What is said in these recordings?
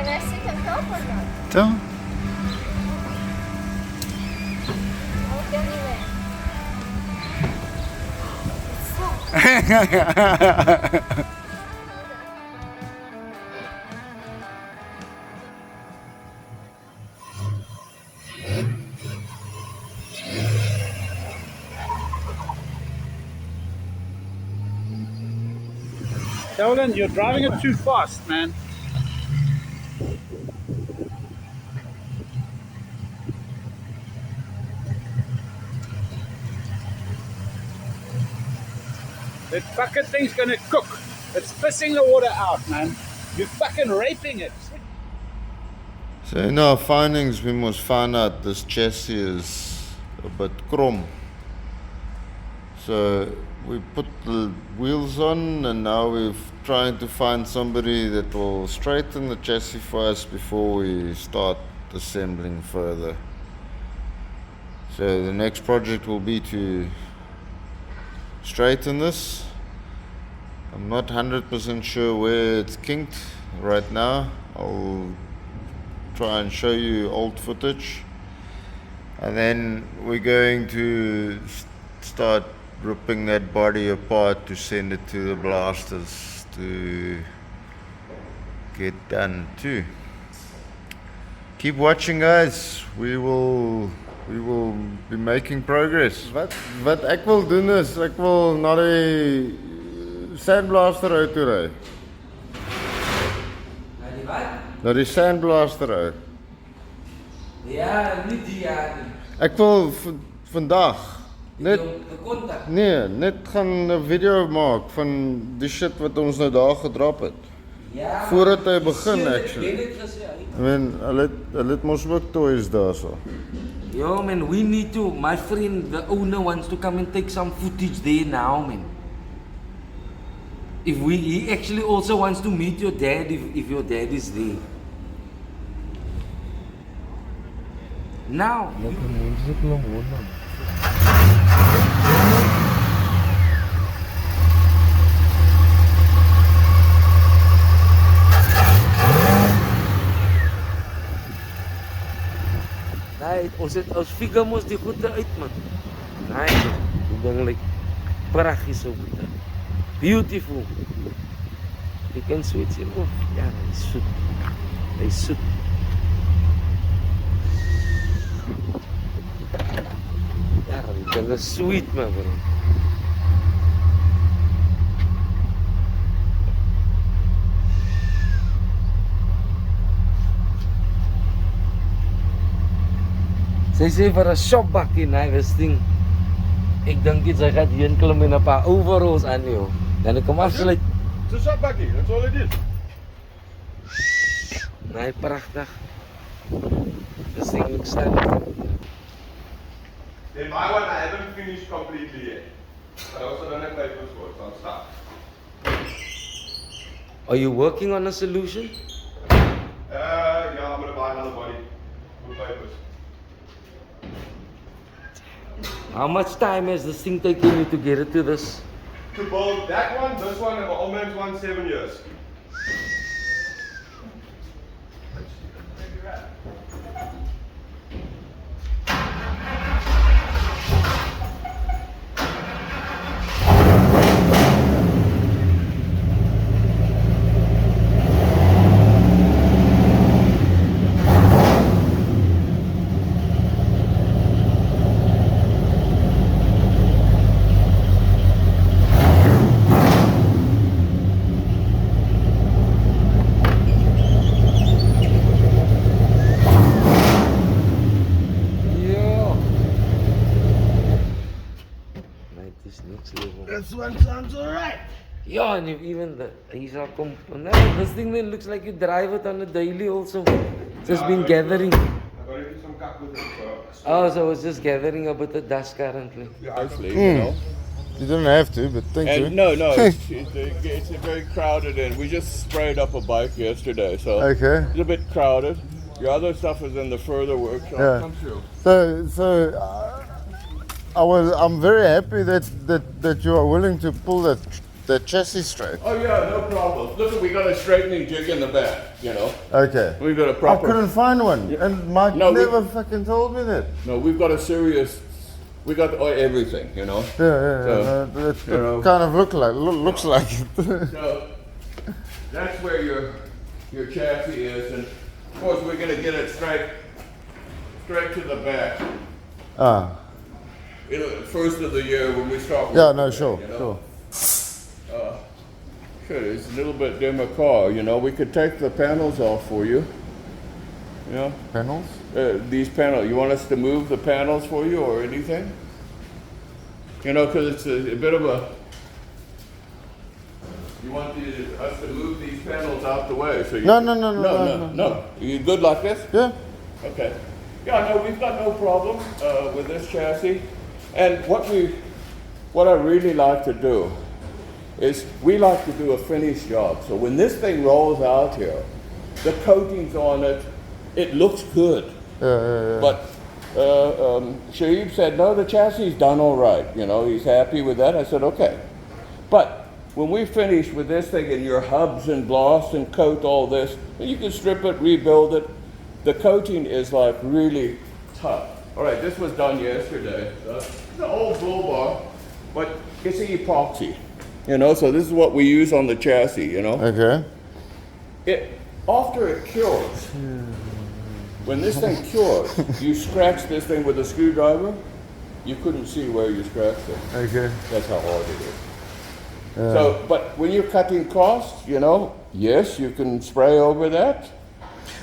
Can I sit on top or not? Então, Okay, anyway. Sheldon, you're driving it too fast, man. That fucking thing's gonna cook. It's pissing the water out, man. You're fucking raping it. so in our findings we must find out this chassis is a bit krom. So we put the wheels on and now we're trying to find somebody that will straighten the chassis for us before we start assembling further. So the next project will be to straighten this. I'm not 100% sure where it's kinked right now. I'll try and show you old footage. And then we're going to start ripping that body apart to send it to the blasters to get done too. Keep watching, guys. We will be making progress. Wat ek wil doen is ek wil na die sandblaster uit toe ry. Na die sandblaster uit. Ja, niet die jaren. Ek wil vandag net net gaan 'n video maak van die shit wat ons nou daar gedrop het. Ja. Voordat hy begin actually. I mean, hulle het mos ook toys daarso. Yo man, we need to, my friend, the owner wants to come and take some footage there now, man. He actually also wants to meet your dad if your dad is there. Now. Nee, ons figure mos die goede uit, man. Nee, die ding lyk pragtig so goed. Beautiful. You can switch it off. Ja, hy's soet. Hy's soet. Ja, die ding is sweet, man, bro. Sy sê vir 'n shopbakkie, nee, dis ding. Ek dink dit sy gaan heen klim en 'n paar overalls aan jou. Dan kom afsluit. It's a shopbakkie, that's all it is. Nee, pragtig. Dis ding looks stylish. Then my one I haven't finished completely yet. But I also don't have papers for it, so I'm stuck. Are you working on a solution? Yeah, I'm gonna buy another body with papers. How much time has this thing taken you to get it to this? To build that one, this one, and my old man's one, 7 years. This one sounds alright. Yeah, and even he's a no, this thing then looks like you drive it on a daily also. It's just been gathering. I got to do some cut with it, so. Oh, so it's just gathering a bit of dust currently. Yeah, hopefully, you know. You don't have to, but thank you. And no, it's very crowded, and we just sprayed up a bike yesterday, so Okay. it's a bit crowded. Your other stuff is in the further workshop. Yeah. Come through. I'm very happy that you are willing to pull that that chassis straight? Oh yeah, no problem. Look, we got a straightening jig in the back, you know. Okay. We've got a I proper... couldn't find one, and Mike No, never fucking told me that. No, we've got a serious... We got everything, you know. Yeah. So, No, it you know. kind of looks like it. So that's where your chassis is, and of course we're going to get it straight to the back. Ah. First of the year when we start. Yeah, working no, on it, sure, you know? sure. Sure, it's a little bit dimmer car, you know. We could take the panels off for you. You know, Panels? these panels. You want us to move the panels for you or anything? You know, because it's a bit of a. You want us to move these panels out the way, so you. No. You good like this? Yeah. Okay. Yeah, no, we've got no problem with this chassis. And what I really like to do is we like to do a finished job. So when this thing rolls out here, the coatings on it, it looks good. Yeah. But Shaib said, no, the chassis is done all right. You know, he's happy with that. I said, okay. But when we finish with this thing and your hubs and gloss and coat all this, you can strip it, rebuild it. The coating is like really tough. All right, this was done yesterday. It's an old bull bar, but it's epoxy. You know, so this is what we use on the chassis, you know. Okay. After it cures, when this thing cures, you scratch this thing with a screwdriver, you couldn't see where you scratched it. Okay. That's how hard it is. So, but when you're cutting costs, you know, yes, you can spray over that.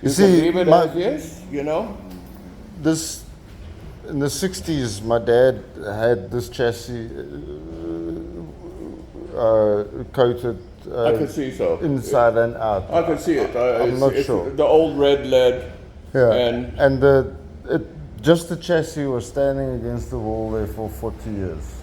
You see, can leave it as is, you know. This in the 60s, my dad had this chassis coated I could see so. inside and out. I could see it. I'm not sure. The old red lead. Yeah. And just the chassis was standing against the wall there for 40 years.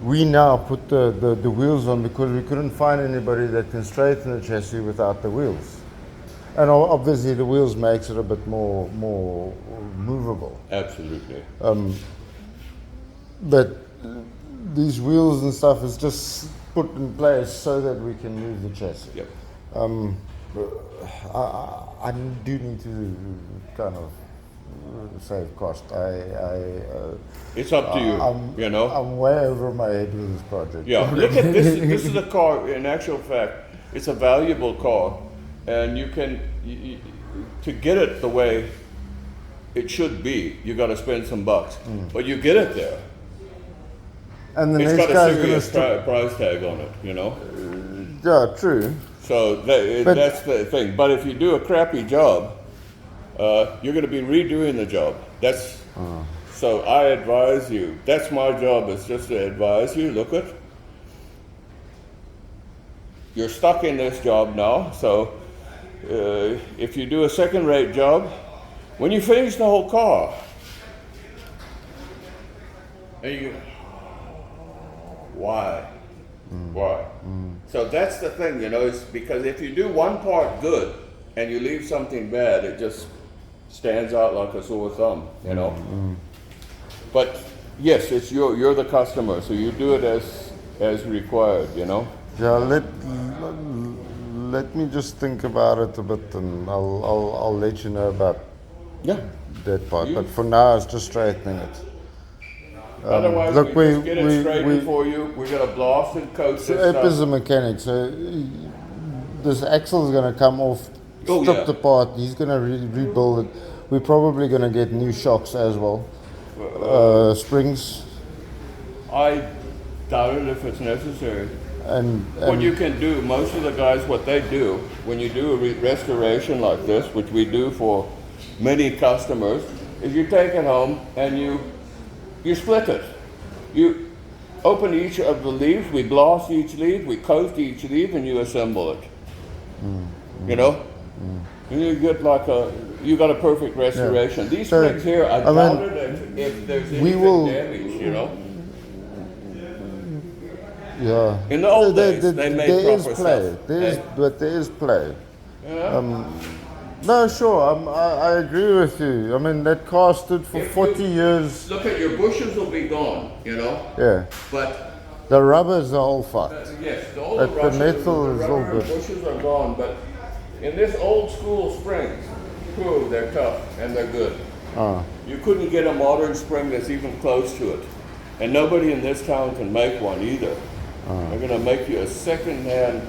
We now put the wheels on because we couldn't find anybody that can straighten the chassis without the wheels. And obviously the wheels makes it a bit more movable. absolutely. But these wheels and stuff is just put in place so that we can move the chassis. Yep. I do need to kind of save cost. It's up to you, you know. I'm way over my head with this project. Yeah, look at this. This is a car, in actual fact, it's a valuable car. And you can, to get it the way it should be, you got to spend some bucks. But you get it there. And the It's next got a guy's serious gonna price tag on it, you know. yeah, true. So that's the thing. But if you do a crappy job, you're going to be redoing the job. That's so I advise you. That's my job, is just to advise you. Look at, you're stuck in this job now. So if you do a second-rate job, when you finish the whole car, and you, why? Why? So that's the thing, you know, is because if you do one part good and you leave something bad, it just stands out like a sore thumb, you know. But yes, it's you're the customer, so you do it as required, you know. Yeah, let me just think about it a bit, and I'll let you know about that part. But for now, it's just straightening it. Otherwise, look, we just get it straightened for you. We're going to blast and coat this Ep stuff. is a mechanic, so this axle is going to come off, stripped apart. He's going to rebuild it. We're probably going to get new shocks as well. Springs. I doubt it if it's necessary. And What you can do, most of the guys, what they do, when you do a restoration like this, which we do for many customers, is you take it home and you split it. You open each of the leaves, we blast each leaf, we coat each leaf, and you assemble it. You know? And you get like you got a perfect restoration. These springs here, I doubt it if there's anything damaged, you know? Yeah. In the old days, they made there proper is play. stuff. But there is play. Yeah. No, sure. I agree with you. I mean, that car stood for 40 years. Look at your bushes will be gone, you know? Yeah. But The rubbers are all fucked. Yes, all the But the brushes, metal the is all rubber good. bushes are gone, but in this old school springs, whew, they're tough and they're good. You couldn't get a modern spring that's even close to it. And nobody in this town can make one either. They're going to make you a second-hand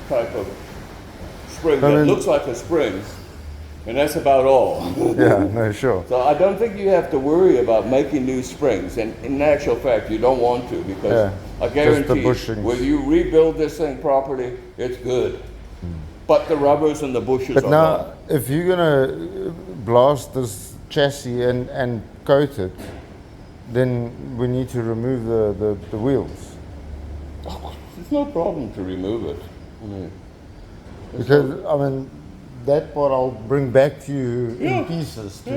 type of spring that looks like a spring, and that's about all. Yeah, no, sure. So I don't think you have to worry about making new springs, and in actual fact, you don't want to, because I just the guarantee bushings. when you rebuild this thing properly, it's good. But the rubbers and the bushes But are now, gone. if you're gonna blast this chassis and coat it, then we need to remove the wheels. It's no problem to remove it. I mean, Because, I mean, that part I'll bring back to you Yeah. in pieces to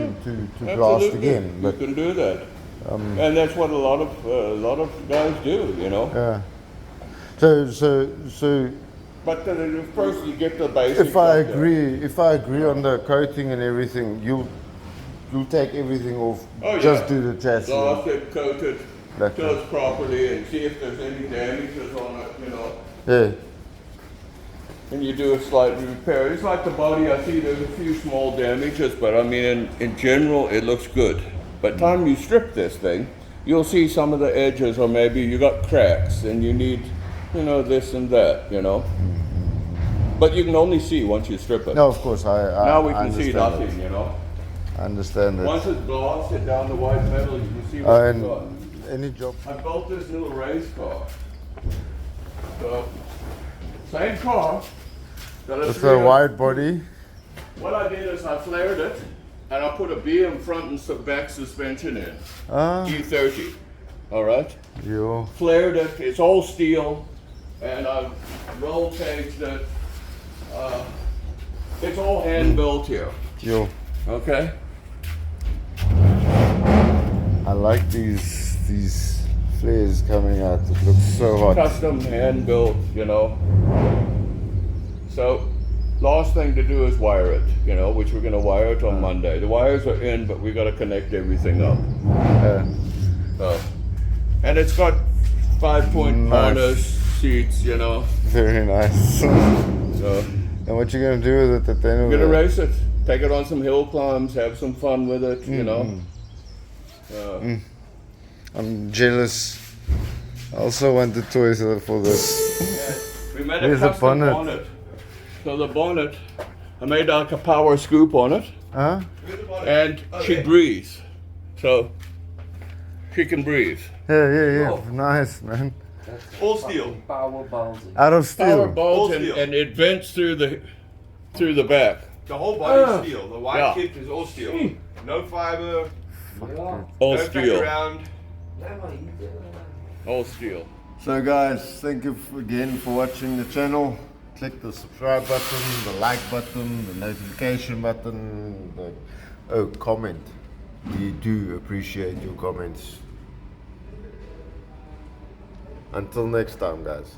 blast absolutely, again. you But can do that. And that's what a lot of guys do, you know. yeah. So But first you get the basics. if I out there. agree on the coating and everything, you'll take everything off. Oh, Just yeah. do the chassis. Blast it, coat it, That's till it's properly, and see if there's any damages on it, you know. Yeah. And you do a slight repair. It's like the body, I see there's a few small damages, but I mean, in general, it looks good. By the time you strip this thing, you'll see some of the edges, or maybe you got cracks, and you need, you know, this and that, you know. But you can only see once you strip it. No, of course I Now we I can see understand nothing, you know. that. I understand that. Once it's blasted down the white metal, you can see what And you've got. any job. I built this little race car. So, same car. got It's a 300 wide body. What I did is I flared it, and I put a BM front and some back suspension in. E30. All right? You. Flared it. It's all steel, and I roll caged it. It's all hand built here. You. Okay? I like these flares coming out. It looks so hot. Custom hand built, you know. So, last thing to do is wire it, you know, which we're going to wire it on Monday. The wires are in, but we got to connect everything up. So, and it's got 5-point Nice. harness seats, you know. Very nice. So, And what you gonna do with it at the end of we're gonna the race it, take it on some hill climbs, have some fun with it, you know. I'm jealous. I also want the toys for this. We made a Here's the custom bonnet. bonnet. So the bonnet, I made like a power scoop on it, Huh? and she breathes. So she can breathe. Yeah. Nice, man. Full steel. Power bouncing. Out of steel. Power bolts, Full steel. and it vents through the back. The whole body's steel. The wide Yeah. kit is all steel. No fiber. Yeah. All No back steel. around. All steel. So guys, thank you again for watching the channel. Click the subscribe button, the like button, the notification button, comment. We do appreciate your comments. Until next time, guys.